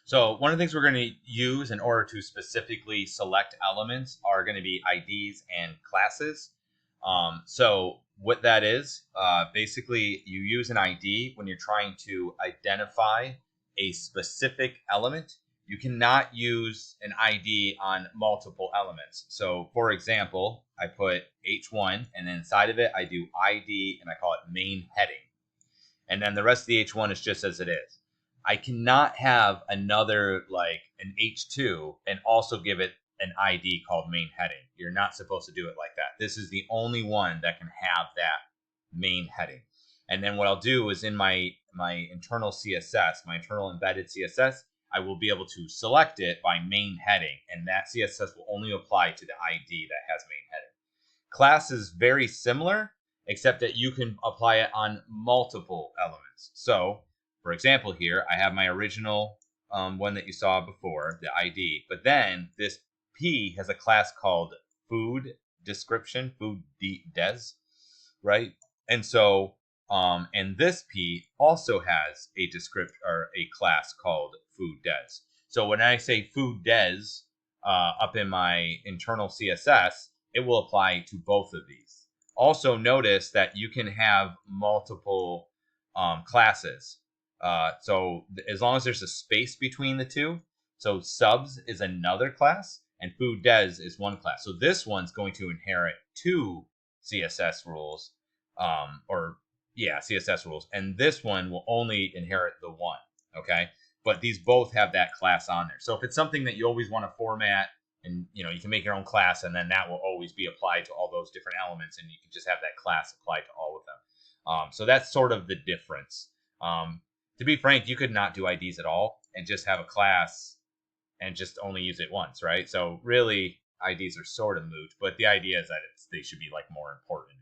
So one of the things we're going to use in order to specifically select elements are going to be IDs and classes. So what that is, basically you use an ID when you're trying to identify a specific element. You cannot use an ID on multiple elements. So for example, I put H1 and then inside of it, I do ID and I call it main heading. And then the rest of the H1 is just as it is. I cannot have another like an H2 and also give it an ID called main heading. You're not supposed to do it like that. This is the only one that can have that main heading. And then what I'll do is in my internal CSS, my internal embedded CSS, I will be able to select it by main heading, and that CSS will only apply to the ID that has main heading. Class is very similar, except that you can apply it on multiple elements. So, for example, here I have my original one that you saw before, the ID, but then this P has a class called food description, food des, right? And so, and this P also has a description or a class called food des. So when I say food des up in my internal CSS, it will apply to both of these. Also notice that you can have multiple classes. So as long as there's a space between the two, so subs is another class and food des is one class. So this one's going to inherit two CSS rules, CSS rules, and this one will only inherit the one. Okay, but these both have that class on there. So if it's something that you always want to format, and you can make your own class, and then that will always be applied to all those different elements, and you can just have that class applied to all of them. So that's sort of the difference. To be frank, you could not do IDs at all and just have a class and just only use it once, right? So really, IDs are sort of moot, but the idea is that they should be like more important